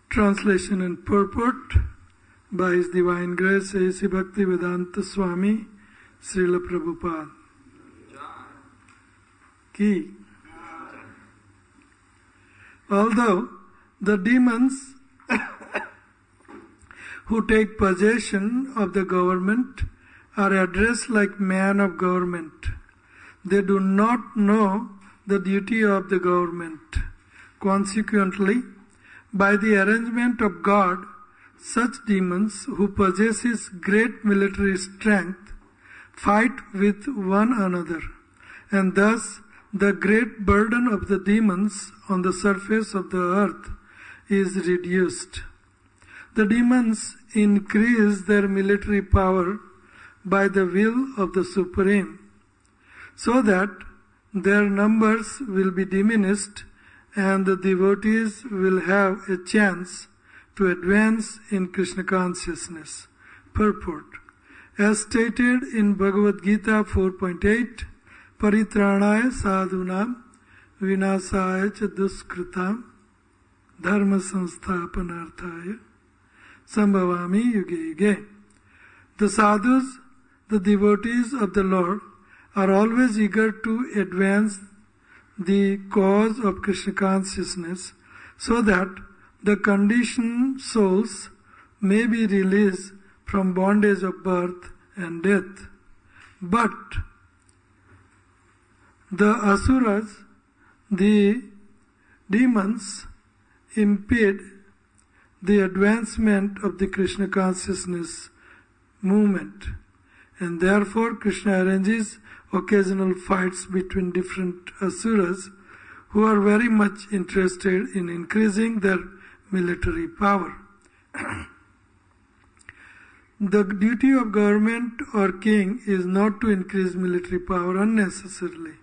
Translation and purport by His Divine Grace A.C. Bhaktivedanta Swami Srila Prabhupada Ki. Although the demons who take possession of the government are addressed like men of government, they do not know the duty of the government. Consequently, by the arrangement of God, such demons who possess great military strength fight with one another, and thus the great burden of the demons on the surface of the earth is reduced. The demons increase their military power by the will of the Supreme, so that their numbers will be diminished and the devotees will have a chance to advance in Krishna consciousness. Purport. As stated in Bhagavad Gita 4.8, Paritranaya sadhunam vinasaya cha duskritam dharma sansthapanarthaya sambhavami yuge yuge. The sadhus, the devotees of the Lord, are always eager to advance the cause of Krishna consciousness so that the conditioned souls may be released from bondage of birth and death. But the asuras, the demons, impede the advancement of the Krishna consciousness movement, and therefore Krishna arranges occasional fights between different asuras who are very much interested in increasing their military power. The duty of government or king is not to increase military power unnecessarily.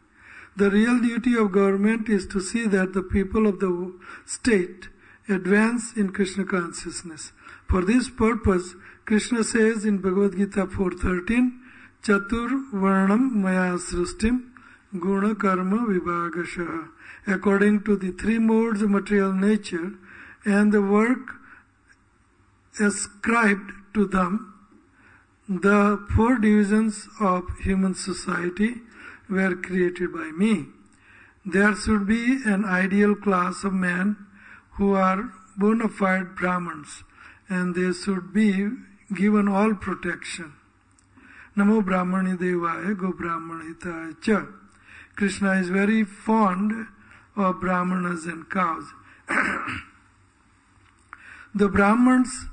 The real duty of government is to see that the people of the state advance in Krishna consciousness. For this purpose, Krishna says in Bhagavad Gita 4.13, Chatur Varnam Maya Srustim Guna Karma Vibhagashaha. According to the three modes of material nature and the work ascribed to them, the four divisions of human society were created by me. There should be an ideal class of men who are bona fide Brahmins, and they should be given all protection. Namo Brahmani Devaya Go Brahmanitaya Cha. Krishna is very fond of Brahmanas and cows. The Brahmans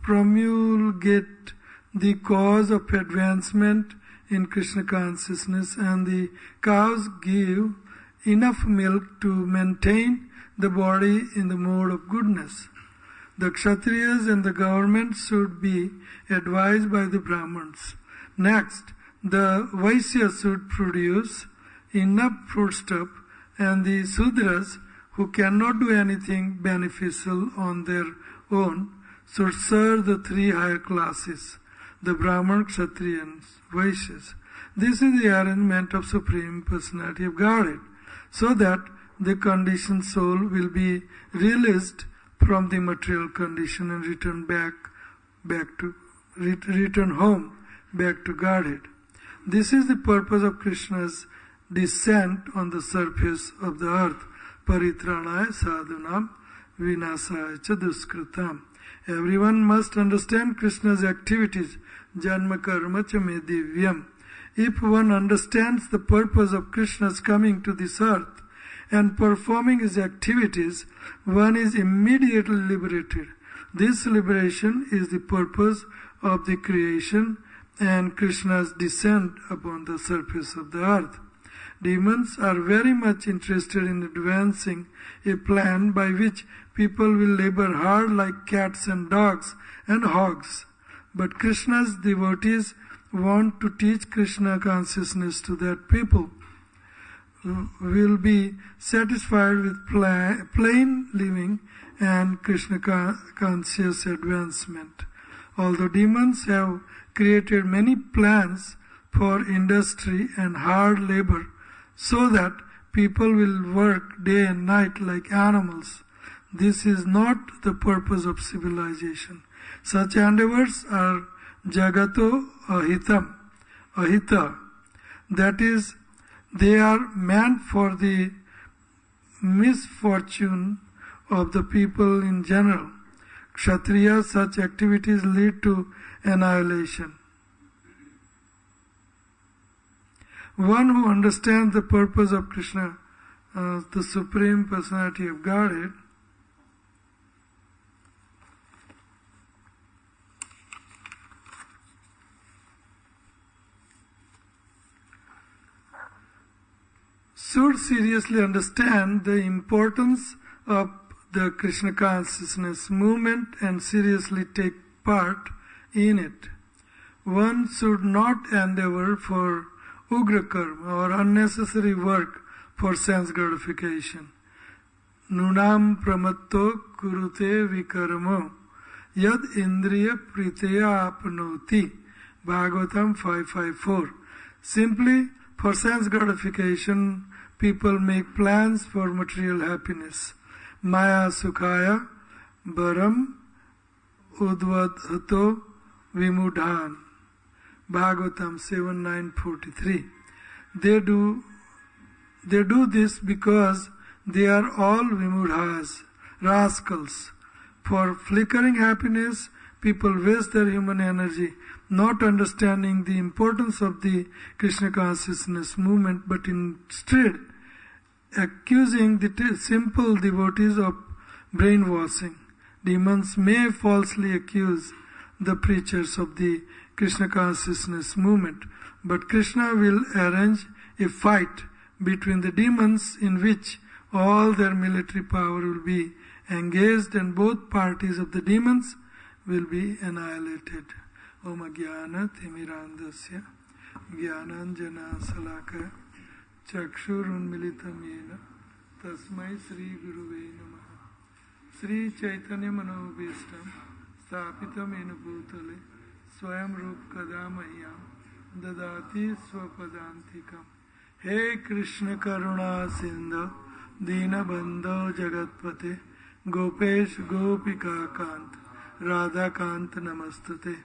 promulgate the cause of advancement in Krishna consciousness, and the cows give enough milk to maintain the body in the mode of goodness. The Kshatriyas and the government should be advised by the Brahmins. Next, the Vaisyas should produce enough foodstuff, and the Sudras, who cannot do anything beneficial on their own, should serve the three higher classes, the Brahman, Kshatriya and Vaishyas. This is the arrangement of Supreme Personality of Godhead, so that the conditioned soul will be released from the material condition and return home, back to Godhead. This is the purpose of Krishna's descent on the surface of the earth. Paritranaya sadhunam vinasaya cha duskritam. Everyone must understand Krishna's activities. Janma karma cha me divyam. If one understands the purpose of Krishna's coming to this earth and performing his activities, one is immediately liberated. This liberation is the purpose of the creation and Krishna's descent upon the surface of the earth. Demons are very much interested in advancing a plan by which people will labor hard like cats and dogs and hogs. But Krishna's devotees want to teach Krishna consciousness to that people will be satisfied with plain living and Krishna conscious advancement. Although demons have created many plans for industry and hard labor so that people will work day and night like animals, This is not the purpose of civilization. Such endeavors are jagato ahita. That is, they are meant for the misfortune of the people in general. Kshatriya, such activities lead to annihilation. One who understands the purpose of Krishna, the Supreme Personality of Godhead, should seriously understand the importance of the Krishna consciousness movement and seriously take part in it. One should not endeavor for ugra karma or unnecessary work for sense gratification. Nunam pramatto kurute vikarmo yad indriya priteya apnoti. Bhagavatam 554. Simply for sense gratification, people make plans for material happiness. Maya sukhaya baram udvadhato vimudhan. Bhagavatam 7:943. They do this because they are all vimudhas, rascals. For flickering happiness, people waste their human energy, not understanding the importance of the Krishna consciousness movement, but instead accusing the simple devotees of brainwashing. Demons may falsely accuse the preachers of the Krishna consciousness movement, but Krishna will arrange a fight between the demons in which all their military power will be engaged and both parties of the demons will be annihilated. Om Jnana Timirandasya Jnananjana Salakaya Chakshurunmilitam Yena Tasmai Sri Guruve Namaha. Sri Chaitanya Manobhishtam Sthapitam Yena Bhutale Swayam Rup Kadamahyam Dadati Swapadantikam. He Krishna Karuna Sindhu Dina Bandho Jagatpate Gopesh Gopika Kant Radha Kant Namastate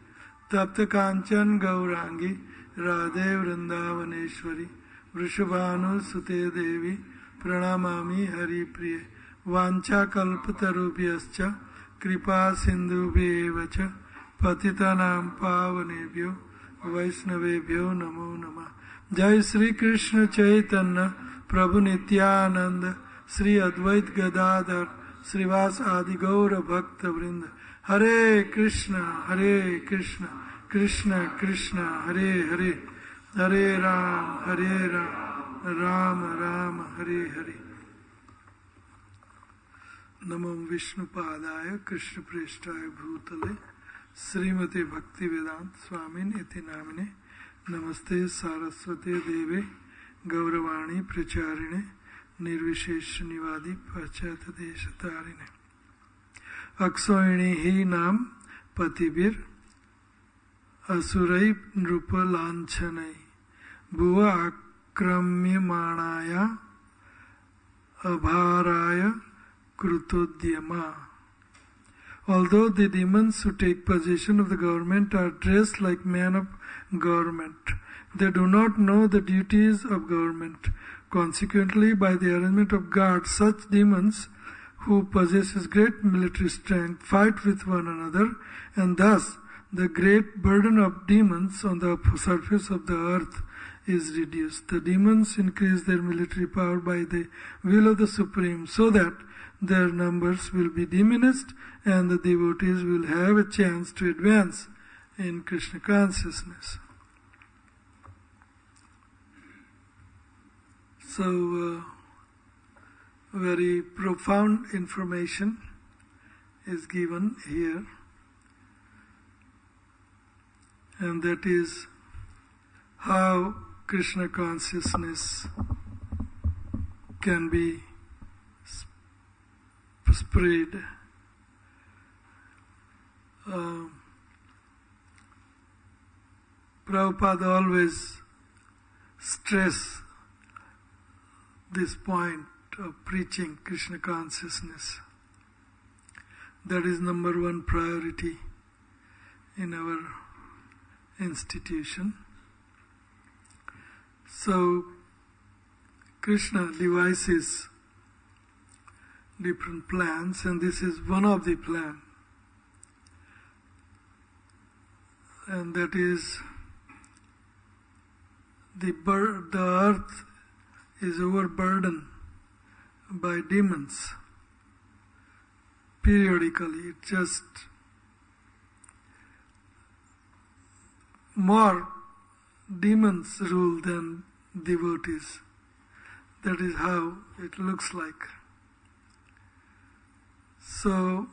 Tapta Kanchan Gaurangi Radhe Vrindavaneshwari Vrishabhanu Sute Devi Pranamami Hari Priye Vancha Kalpatarubhyascha Kripa Sindhubhyevacha Patitanam Pavanebhyo Vaishnavebhyo Namo Namah. Jai Sri Krishna Chaitanya Prabhu Nityananda Sri Advait Gadadhar Srivas Adi Gaura Bhakta Vrinda. Hare Krishna, Krishna Krishna, Hare Hare, Hare Ram, Ram Ram, Hare Hare. Namo Vishnu Padaya Krishna Preshtaya Bhutale Srimati Bhakti Vedant Swamin Iti Namine Namaste Saraswate Deve Gauravani Pracharine Nirvishesh Nivadi Pachata Deshatarine Aksoini hi nam patibir asurai nrupa lanchanai bhuva akramyamanaya abharaya krutodyama. Although the demons who take possession of the government are dressed like men of government, they do not know the duties of government. Consequently, by the arrangement of God, such demons who possesses great military strength fight with one another, and thus the great burden of demons on the surface of the earth is reduced. The demons increase their military power by the will of the Supreme, so that their numbers will be diminished and the devotees will have a chance to advance in Krishna consciousness. So, very profound information is given here, and that is how Krishna consciousness can be spread. Prabhupada always stress this point of preaching Krishna consciousness. That is number one priority in our institution. So Krishna devises different plans, and this is one of the plan. And that is the earth is overburdened by demons. Periodically, it just more demons rule than devotees. That is how it looks like. So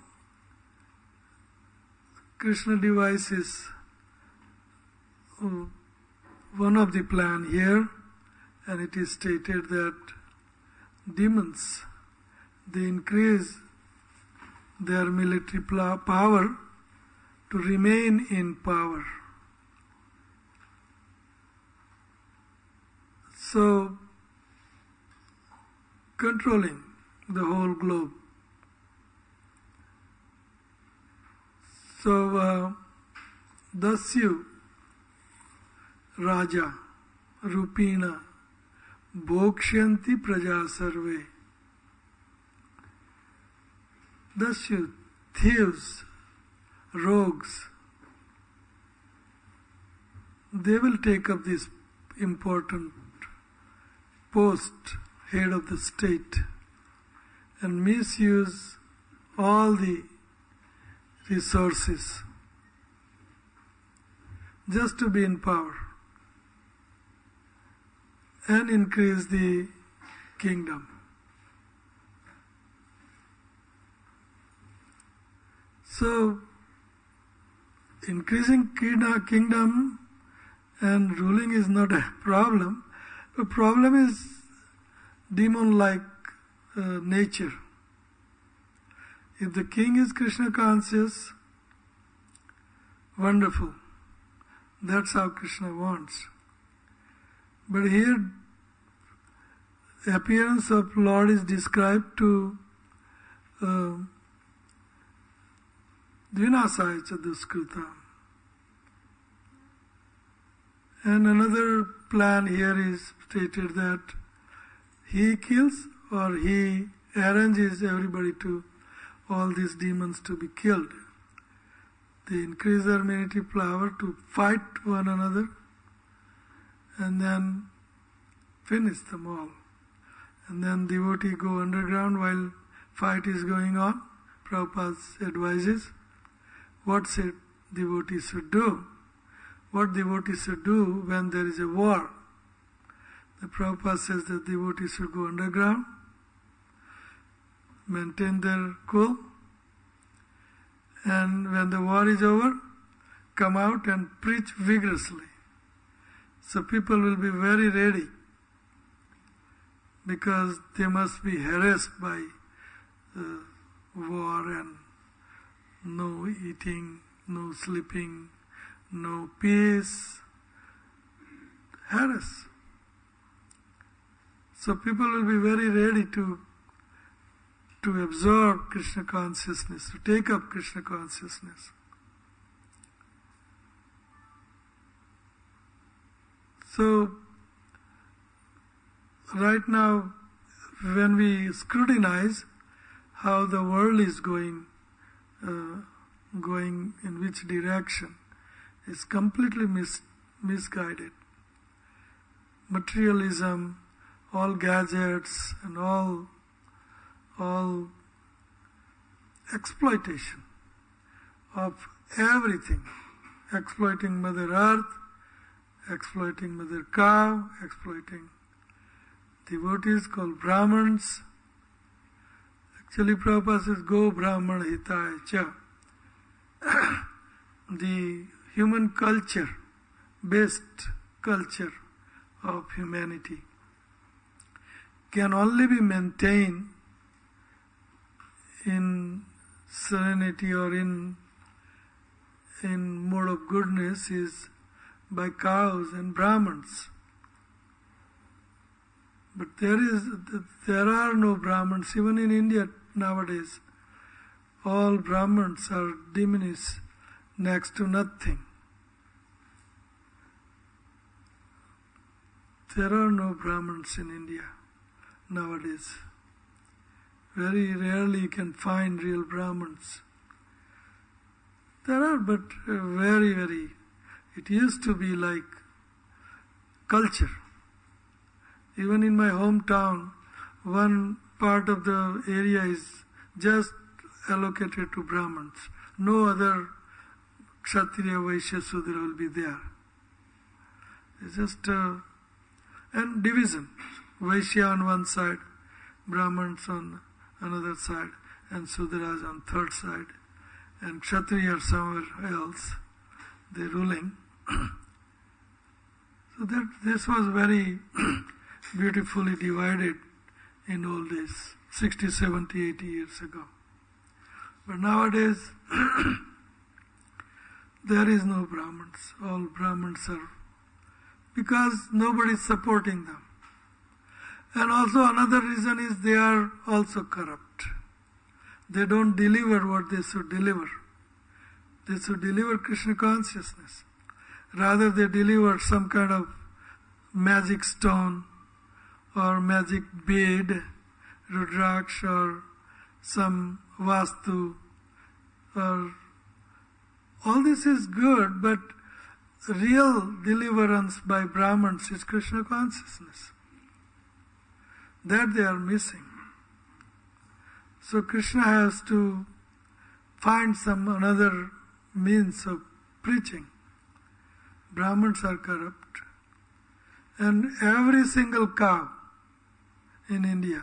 Krishna devises one of the plan here, and it is stated that demons, they increase their military power to remain in power. So, controlling the whole globe. So, Dasyu Raja Rupina Bhokshanti Praja Sarve. Dasyu, thieves, rogues, they will take up this important post, head of the state, and misuse all the resources just to be in power and increase the kingdom. So, increasing kingdom and ruling is not a problem. The problem is demon-like nature. If the king is Krishna conscious, wonderful. That's how Krishna wants. But here, the appearance of Lord is described to Dvinasaya Duskruta. And another plan here is stated that he kills or he arranges everybody to, all these demons to be killed. They increase their military power to fight one another and then finish them all. And then devotee go underground while fight is going on. Prabhupada advises what devotees should do. What devotees should do when there is a war. The Prabhupada says that devotees should go underground, maintain their cool, and when the war is over, come out and preach vigorously. So people will be very ready because they must be harassed by war and no eating, no sleeping, no peace, harass. So people will be very ready to absorb Krishna consciousness, to take up Krishna consciousness. So, right now, when we scrutinize how the world is going in which direction, is completely misguided. Materialism, all gadgets and all exploitation of everything, exploiting Mother Earth, exploiting Mother Cow, exploiting devotees called Brahmins. Actually, Prabhupada says, Go Brahman Hitaya Cha. The human culture, best culture of humanity, can only be maintained in serenity or in mode of goodness is by cows and Brahmins. But there are no Brahmins, even in India nowadays. all Brahmins are diminished next to nothing. There are no Brahmins in India nowadays. Very rarely you can find real Brahmins. There are, but very. It used to be like culture. Even in my hometown, one part of the area is just allocated to Brahmins. No other Kshatriya, Vaishya, Sudra will be there. It's just and division. Vaishya on one side, Brahmins on another side, and Sudras on third side, and Kshatriya somewhere else. They're ruling. So that this was very beautifully divided in old days, 60, 70, 80 years ago. But nowadays, there is no Brahmins. All Brahmins are, because nobody is supporting them. And also another reason is they are also corrupt. They don't deliver what they should deliver. They should deliver Krishna consciousness. Rather they deliver some kind of magic stone or magic bead, Rudraksh or some Vastu. Or all this is good, but real deliverance by Brahmins is Krishna consciousness. That they are missing. So Krishna has to find some another means of preaching. Brahmins are corrupt. And every single cow in India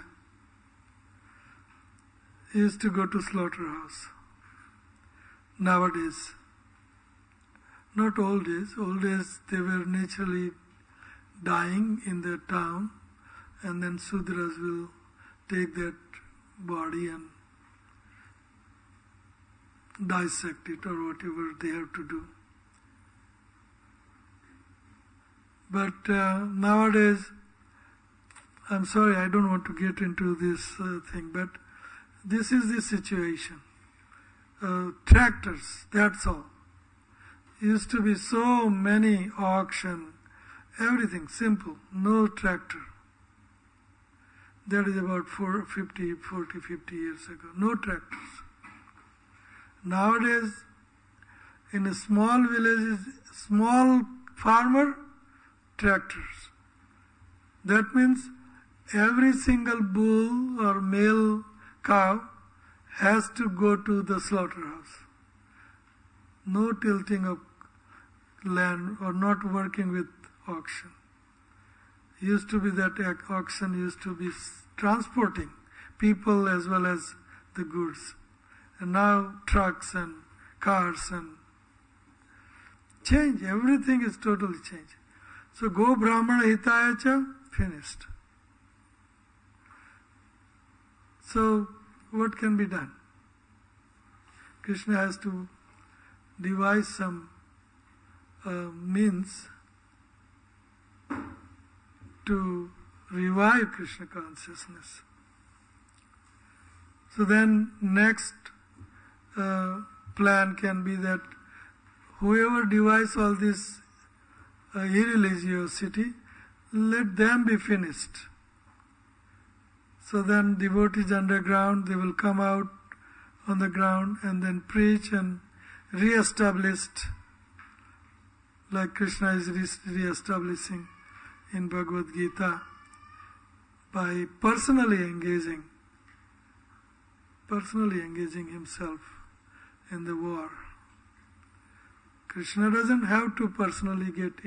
used to go to slaughterhouse. Nowadays, not old days. Old days they were naturally dying in their town, and then Sudras will take that body and dissect it or whatever they have to do. But nowadays, I'm sorry, I don't want to get into this thing, but this is the situation. Tractors, that's all. Used to be so many auction, everything simple, no tractor. That is about 40, 50 years ago. No tractors. Nowadays, in a small village, small farmer, tractors. That means every single bull or male cow has to go to the slaughterhouse. No tilting of land or not working with auction. Used to be that auction used to be transporting people as well as the goods. And now trucks and cars and change. Everything is totally changed. So Go Brahmana Hitaya Cha, finished. So what can be done? Krishna has to devise some means to revive Krishna consciousness. So then next plan can be that whoever devises all this irreligiosity, let them be finished. So then devotees underground, they will come out on the ground and then preach and re-established, like Krishna is re-establishing in Bhagavad Gita, by personally engaging himself in the war. Krishna doesn't have to personally get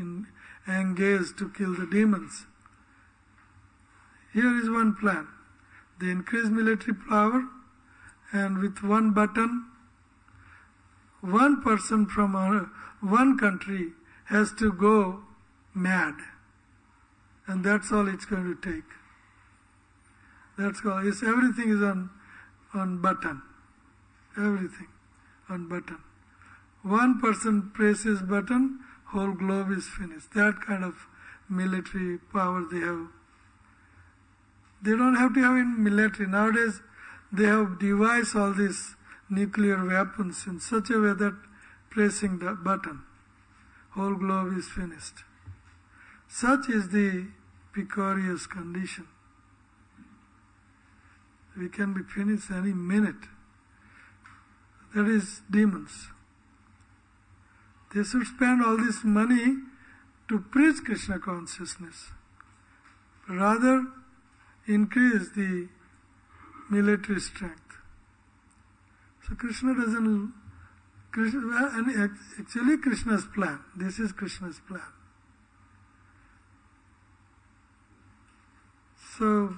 engaged to kill the demons. Here is one plan. They increase military power, and with one button, one person from one country has to go mad. And that's all it's going to take. That's all. Everything is on button. Everything on button. One person presses button, whole globe is finished. That kind of military power they have. They don't have to have in military. Nowadays, they have devised all these nuclear weapons in such a way that pressing the button, whole globe is finished. Such is the precarious condition. We can be finished any minute. That is demons. They should spend all this money to preach Krishna consciousness. Rather, increase the military strength. So Krishna doesn't, and actually Krishna's plan. This is Krishna's plan. So,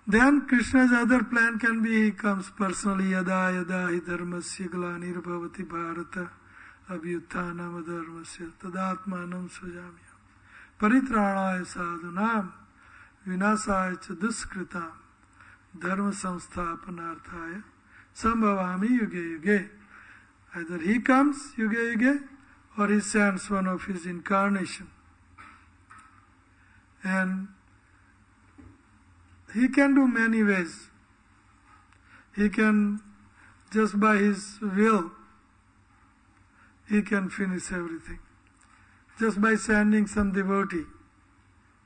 then Krishna's other plan can be, he comes personally, yada yada hi dharmasya glanir bhavati bharata abhyuttanam adharmasya tadatmanam svajamyam paritranaya sadhunam vinasaya cha duskritam dharma samsthapanarthaya sambhavami yuge yuge. Either he comes yuge yuge or he sends one of his incarnation. And he can do many ways. He can, just by his will, he can finish everything. Just by sending some devotee.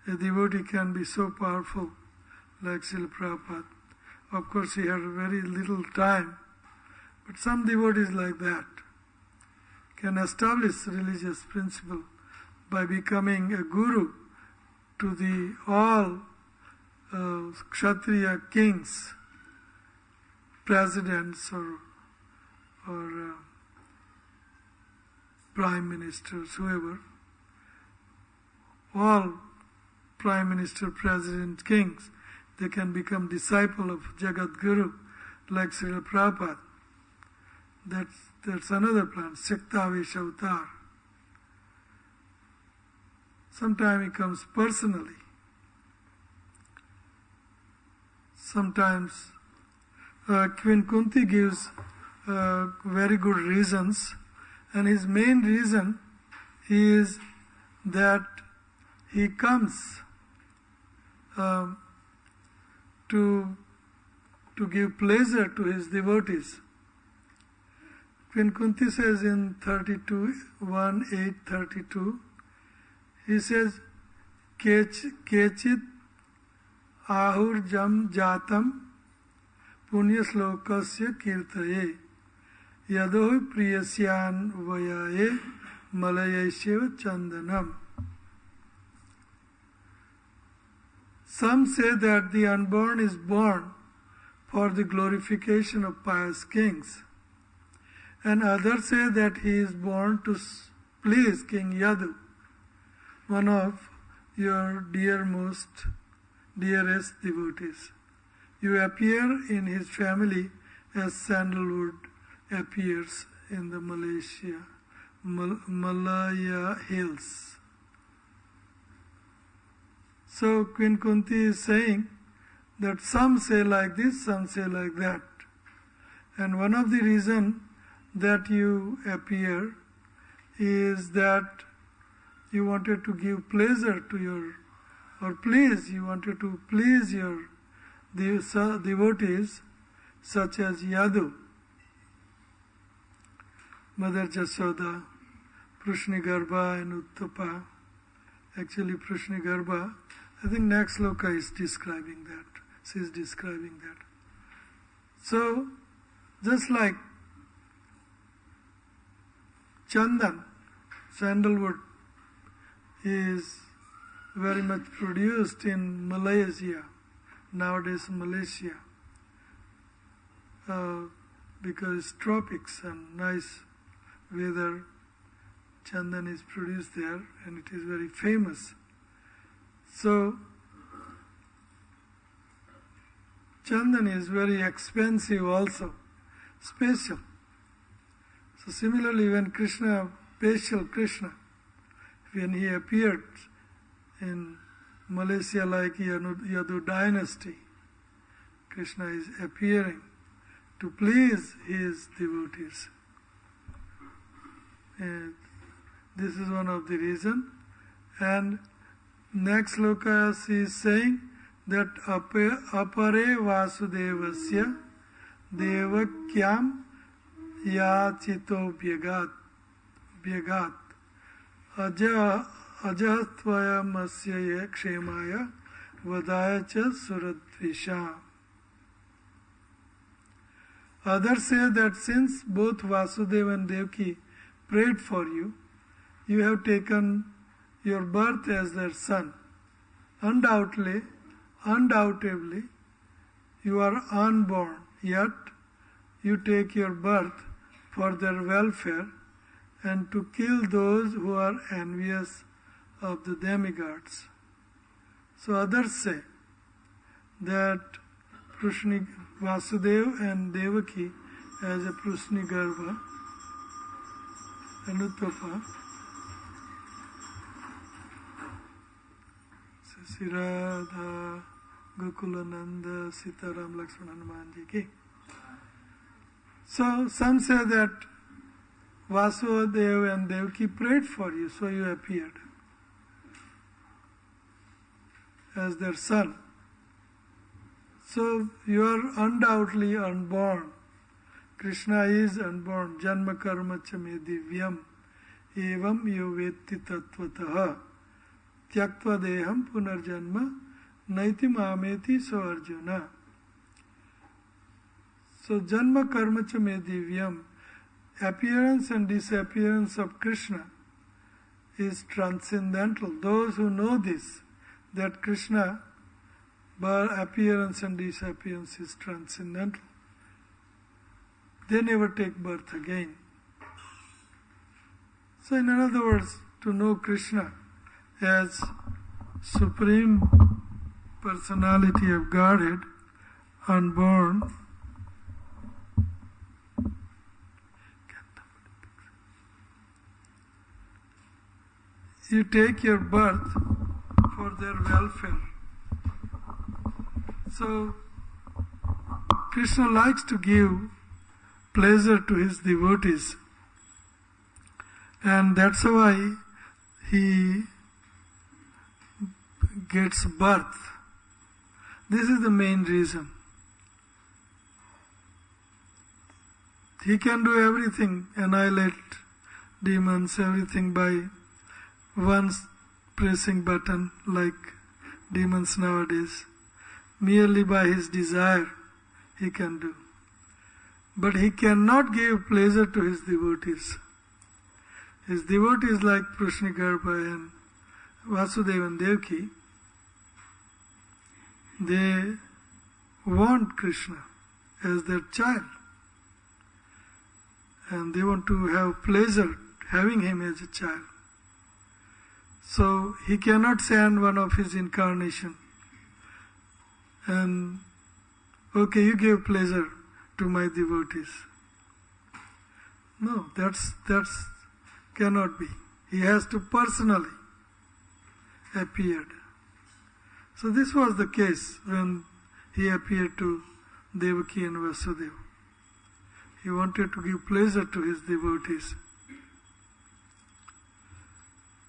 A devotee can be so powerful, like Srila Prabhupada. Of course, he had very little time, but some devotees like that can establish religious principle by becoming a guru to the all Kshatriya kings, presidents or prime ministers, whoever, all prime minister, president, kings, they can become disciple of Jagat Guru, like Srila Prabhupada. That's another plan, Siktavesh Avatar. Sometimes he comes personally. Sometimes Queen Kunti gives very good reasons, and his main reason is that he comes to give pleasure to his devotees. Queen Kunti says in 1:8:32, he says, Kechit ahur jam jatam punya slokasya kirtaye yadohi priyasyan vayaye malayeshiva chandanam. Some say that the unborn is born for the glorification of pious kings, and others say that he is born to please King Yadu, one of your dearest devotees. You appear in his family as sandalwood appears in the Malaya hills. So Queen Kunti is saying that some say like this, some say like that. And one of the reasons that you appear is that you wanted to give pleasure to you wanted to please your devotees such as Yadu, Mother Jasoda, Prushnigarbha and Uttapa. Actually Prushnigarbha, I think next sloka is describing that. She is describing that. So, just like Chandan, sandalwood, is very much produced in Malaysia, nowadays Malaysia, because tropics and nice weather, Chandan is produced there and it is very famous. So, Chandan is very expensive also, special. So similarly when special Krishna, when he appeared in Malaysia like Yadu dynasty, Krishna is appearing to please his devotees. And this is one of the reasons. And next sloka she is saying that apare vasudevasya devakyam yachito bhyagat ajatvayam asya ye kshemaya vadaya cha suradvisha. Others say that since both Vasudeva and Devaki prayed for you, you have taken your birth as their son. Undoubtedly, you are unborn, yet you take your birth for their welfare and to kill those who are envious of the demigods. So others say that Vasudeva and Devaki as a Prusni Garbha, Anuttapa, Sirada, Gokulananda, Sitaram, Lakshmana, Hanumanji ki. So some say that Vasudeva and Devaki prayed for you, so you appeared as their son. So you are undoubtedly unborn. Krishna is unborn. Janma karma cha me divyam evam yo vetti tattvataha tyaktva deham punarjanma naiti mameti so Arjuna. So janma karma cha me divyam, appearance and disappearance of Krishna is transcendental. Those who know this, that Krishna appearance and disappearance is transcendental, they never take birth again. So in other words, to know Krishna as Supreme Personality of Godhead, unborn, you take your birth for their welfare. So, Krishna likes to give pleasure to his devotees, and that's why he gets birth. This is the main reason. He can do everything, annihilate demons, everything by one pressing button like demons nowadays. Merely by his desire he can do. But he cannot give pleasure to his devotees. His devotees like Prushnigarbha and Vasudeva and Devaki, they want Krishna as their child. And they want to have pleasure having him as a child. So he cannot send one of his incarnation and, okay, you give pleasure to my devotees. No, that's cannot be. He has to personally appear. So this was the case when he appeared to Devaki and Vasudeva. He wanted to give pleasure to his devotees.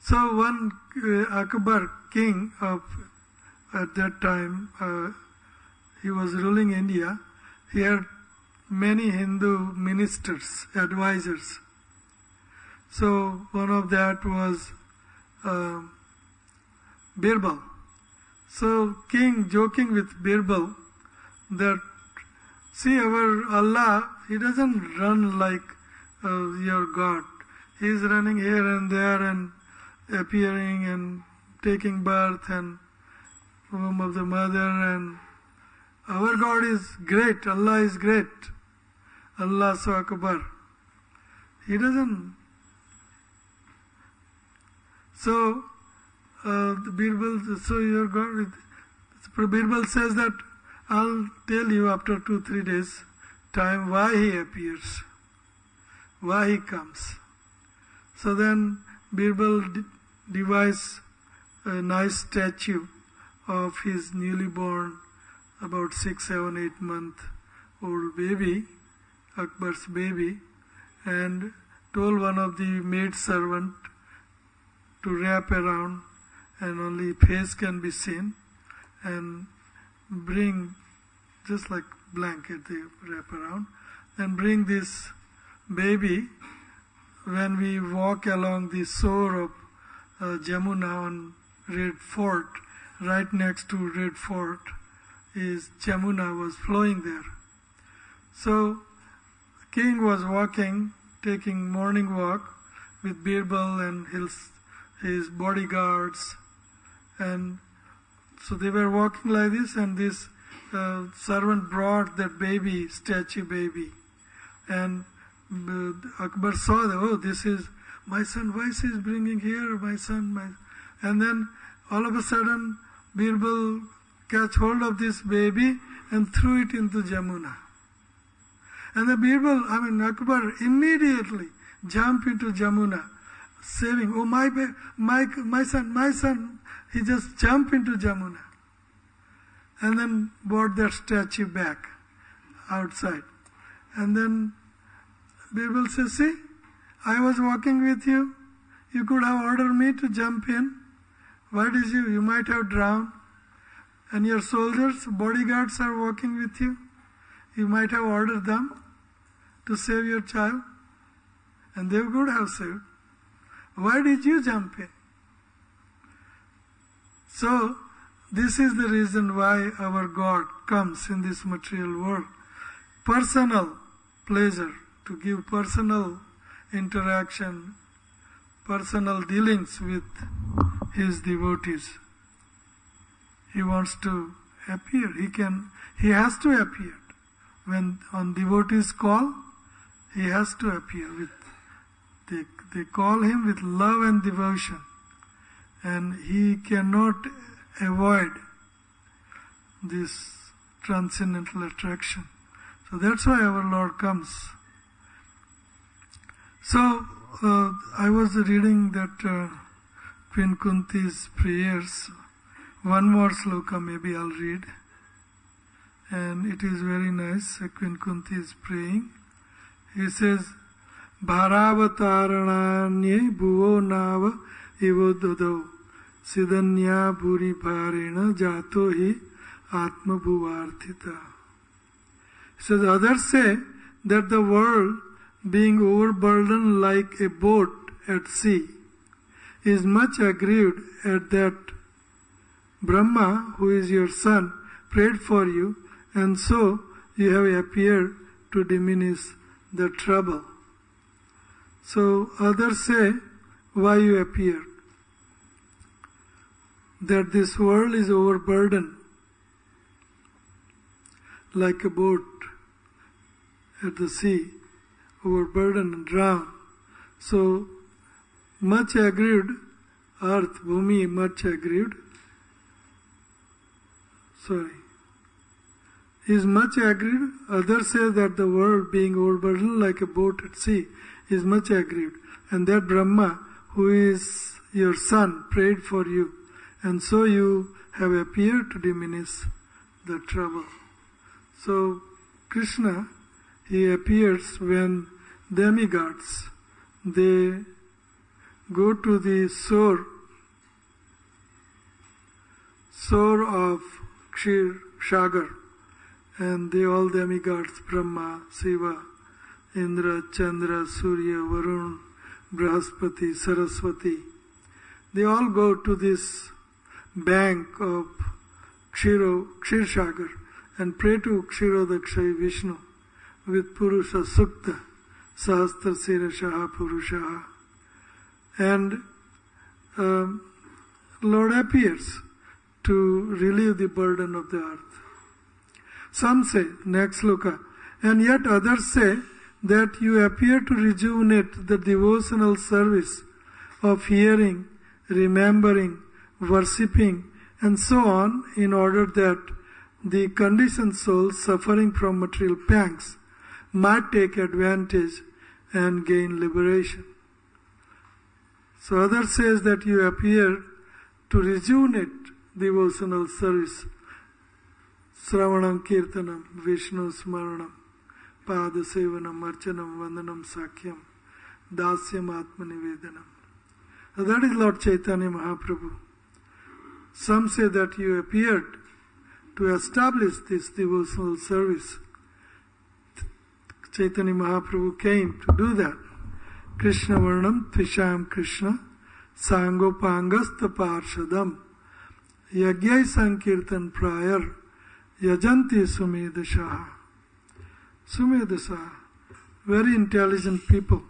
So one Akbar, king of at that time, he was ruling India. He had many Hindu ministers, advisors. So one of that was Birbal. So king joking with Birbal that, see, our Allah, he doesn't run like your God. He is running here and there and appearing and taking birth and womb of the mother, and our God is great, Allah is great. Allah so Akbar. He doesn't. So Birbal, so your God, Birbal says that I'll tell you after 2-3 days time why he appears, why he comes. So then Birbal devised a nice statue of his newly born, about 6, 7, 8 month old baby, Akbar's baby, and told one of the maid servant to wrap around and only face can be seen, and bring, just like blanket they wrap around, and bring this baby when we walk along the shore of Jamuna on Red Fort. Right next to Red Fort is Jamuna was flowing there. So king was walking, taking morning walk with Birbal and his bodyguards, and so they were walking like this, and this servant brought that baby, statue baby, and Akbar saw that, oh, this is my son, why is he bringing here, my son, and then all of a sudden Birbal catch hold of this baby and threw it into Jamuna. And the Birbal, Akbar immediately jumped into Jamuna, saving, oh my son, he just jumped into Jamuna. And then brought that statue back outside. And then Birbal says, see, I was walking with you. You could have ordered me to jump in. Why did you? You might have drowned. And your soldiers, bodyguards are walking with you. You might have ordered them to save your child. And they could have saved. Why did you jump in? So, this is the reason why our God comes in this material world. Personal pleasure, to give personal interaction, personal dealings with his devotees. He wants to appear. He has to appear. When on devotees call, he has to appear. They call him with love and devotion. And he cannot avoid this transcendental attraction. So that's why our Lord comes. So I was reading that Queen Kunti's prayers. One more sloka maybe I'll read. And it is very nice. Queen Kunti is praying. He says, Bharavataranye bhuvo nava ivo dodo Sidanya bhuri bharena jato hi atma bhuvarthita. He says, others say that the world, being overburdened like a boat at sea, is much aggrieved at that Brahma, who is your son, prayed for you, and so you have appeared to diminish the trouble. So others say, why you appeared? That this world is overburdened like a boat at the sea, overburdened and drowned. So much aggrieved, earth, bhumi, much aggrieved, is much aggrieved. Others say that the world, being overburdened like a boat at sea, is much aggrieved. And that Brahma, who is your son, prayed for you. And so you have appeared to diminish the trouble. So Krishna, he appears when demigods, they go to the shore of Kshir Sagar, and they all demigods, Brahma, Shiva, Indra, Chandra, Surya, Varun, Brahaspati, Saraswati, they all go to this bank of Kshir Sagar and pray to Kshirodakshay Vishnu with Purusha Sukta, Sahastra Sirashaha Purushaha. And Lord appears to relieve the burden of the earth. Some say, next sloka, and yet others say that you appear to rejuvenate the devotional service of hearing, remembering, worshipping, and so on, in order that the conditioned souls suffering from material pangs might take advantage and gain liberation. So others says that you appear to rejuvenate devotional service, Sravanam Kirtanam, Vishnu Smaranam, Pada Sevanam, Archanam, Vandanam, Sakyam, Dasyam Atmanivedanam. So that is Lord Chaitanya Mahaprabhu. Some say that you appeared to establish this devotional service. Chaitanya Mahaprabhu came to do that. Krishna Varnam Tvisham Krishna Sangopangasta Parshadam Yagyai Sankirtan Prayar Yajanti Sumedashaha. Sumedashaha, very intelligent people,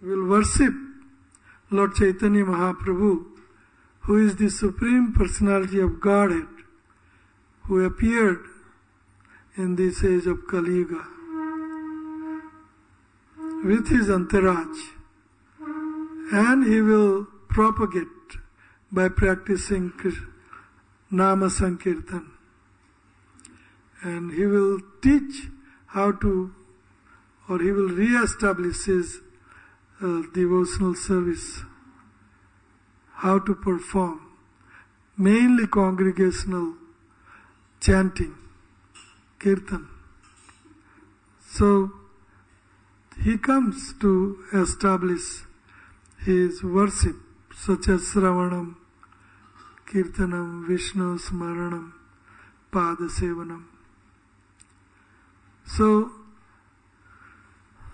will worship Lord Chaitanya Mahaprabhu, who is the Supreme Personality of Godhead, who appeared in this age of Kali Yuga with his entourage, and he will propagate by practicing Nama Sankirtan, and he will teach how to, or he will re-establish his devotional service, how to perform, mainly congregational chanting, kirtan. So he comes to establish his worship, such as Sravanam, Kirtanam, Vishnu Smaranam, Padasevanam. So,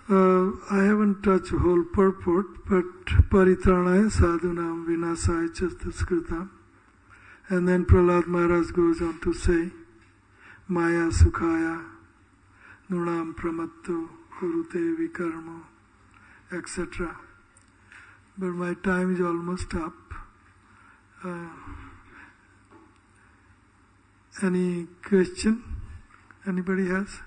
I haven't touched whole purport, but Paritranaya Sadhunam Vinasaya Chastaskritam. And then Prahlad Maharaj goes on to say, Maya Sukhaya, Nunam Pramattu, Kurute Vikarmo, etc. But my time is almost up. Any question? Anybody has?